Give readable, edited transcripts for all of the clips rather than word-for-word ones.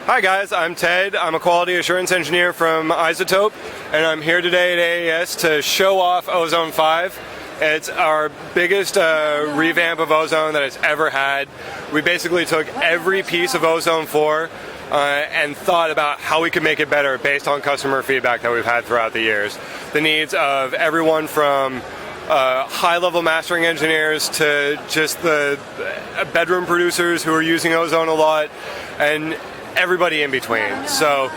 Hi guys, I'm Ted. I'm a quality assurance engineer from iZotope, and I'm here today at AES to show off OZONE 5. It's our biggest revamp of OZONE that it's ever had. We basically took every piece of OZONE 4 and thought about how we could make it better based on customer feedback that we've had throughout the years. The needs of everyone from high-level mastering engineers to just the bedroom producers who are using OZONE a lot, and everybody in between. So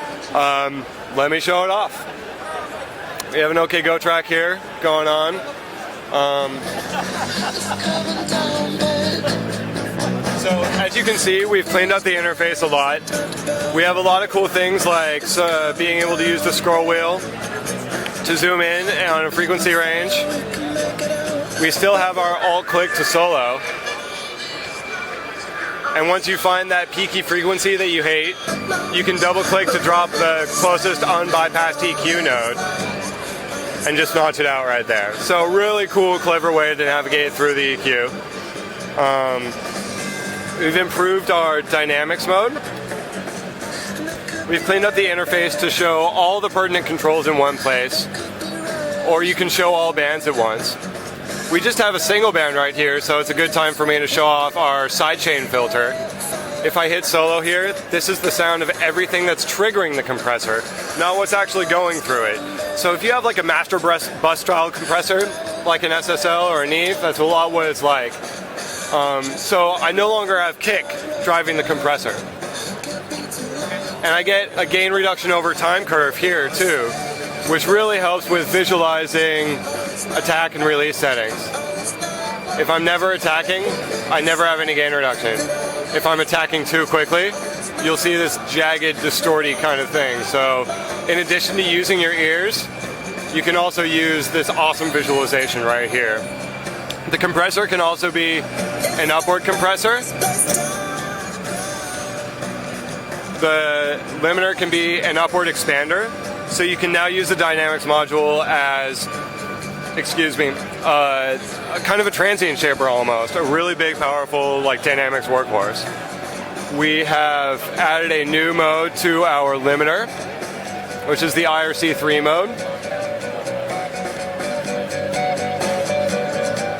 let me show it off. We have an OK Go track here going on. So as you can see, we've cleaned up the interface a lot. We have a lot of cool things like being able to use the scroll wheel to zoom in on a frequency range. We still have our alt-click to solo. And once you find that peaky frequency that you hate, you can double-click to drop the closest unbypassed EQ node and just notch it out right there. So really cool, clever way to navigate through the EQ. We've improved our dynamics mode. We've cleaned up the interface to show all the pertinent controls in one place, or you can show all bands at once. We just have a single band right here, so it's a good time for me to show off our sidechain filter. If I hit solo here, this is the sound of everything that's triggering the compressor, not what's actually going through it. So if you have like a master bus style compressor, like an SSL or an Neve, that's a lot what it's like. So I no longer have kick driving the compressor. And I get a gain reduction over time curve here too, which really helps with visualizing attack and release settings. If I'm never attacking, I never have any gain reduction. If I'm attacking too quickly, you'll see this jagged, distorty kind of thing. So in addition to using your ears, you can also use this awesome visualization right here. The compressor can also be an upward compressor. The limiter can be an upward expander. So you can now use the dynamics module as, kind of a transient shaper almost, a really big, powerful like dynamics workhorse. We have added a new mode to our limiter, which is the IRC3 mode.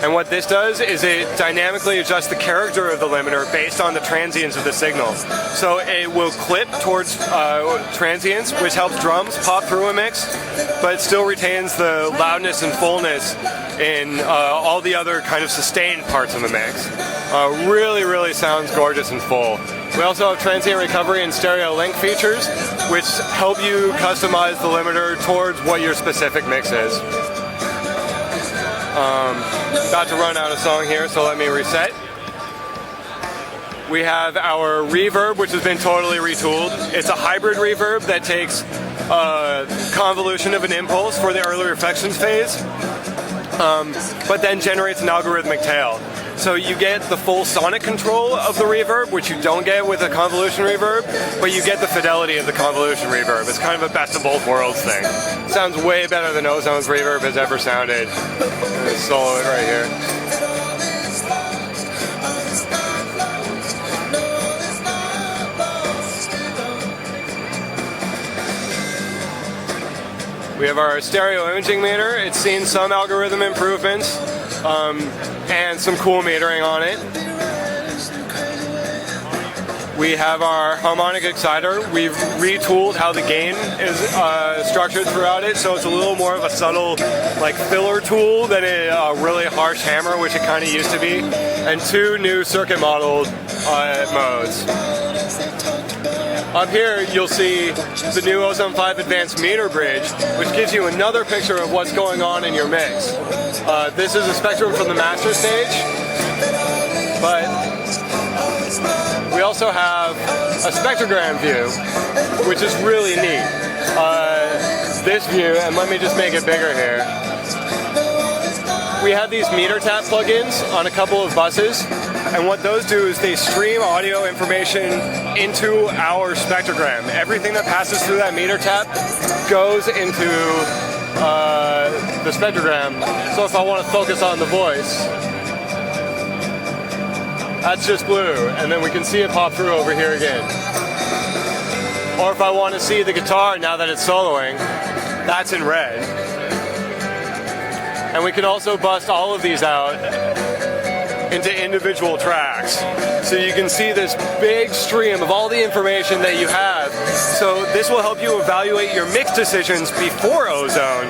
And what this does is it dynamically adjusts the character of the limiter based on the transients of the signal. So it will clip towards transients, which helps drums pop through a mix, but it still retains the loudness and fullness in all the other kind of sustained parts of the mix. Really sounds gorgeous and full. We also have transient recovery and stereo link features, which help you customize the limiter towards what your specific mix is. About to run out of song here, so let me reset. We have our reverb, which has been totally retooled. It's a hybrid reverb that takes convolution of an impulse for the early reflections phase, but then generates an algorithmic tail. So you get the full sonic control of the reverb, which you don't get with a convolution reverb, but you get the fidelity of the convolution reverb. It's kind of a best of both worlds thing. It sounds way better than OZONE's reverb has ever sounded. Let's solo it right here. We have our stereo imaging meter. It's seen some algorithm improvements and some cool metering on it. We have our harmonic exciter. We've retooled how the gain is structured throughout it, so it's a little more of a subtle like filler tool than a really harsh hammer, which it kind of used to be, and two new circuit model modes. Up here, you'll see the new OZONE 5 Advanced Meter Bridge, which gives you another picture of what's going on in your mix. This is a spectrum from the master stage, but we also have a spectrogram view, which is really neat. This view, and let me just make it bigger here. We have these meter tap plugins on a couple of buses, and what those do is they stream audio information into our spectrogram. Everything that passes through that meter tap goes into the spectrogram. So if I want to focus on the voice, that's just blue, and then we can see it pop through over here again. Or if I want to see the guitar now that it's soloing, that's in red. And we can also bust all of these out into individual tracks. So you can see this big stream of all the information that you have. So this will help you evaluate your mix decisions before Ozone,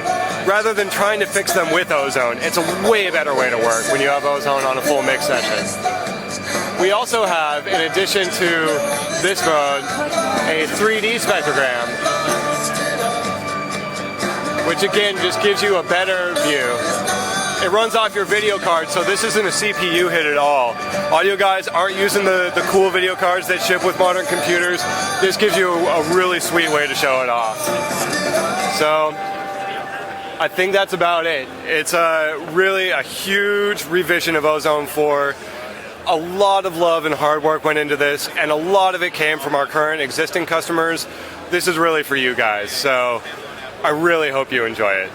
rather than trying to fix them with Ozone. It's a way better way to work when you have Ozone on a full mix session. We also have, in addition to this mode, a 3D spectrogram, which again just gives you a better view. It runs off your video card, so this isn't a CPU hit at all. Audio guys aren't using the cool video cards that ship with modern computers. This gives you a really sweet way to show it off. So I think that's about it. It's really a huge revision of Ozone 4. A lot of love and hard work went into this, and a lot of it came from our current existing customers. This is really for you guys, so I really hope you enjoy it.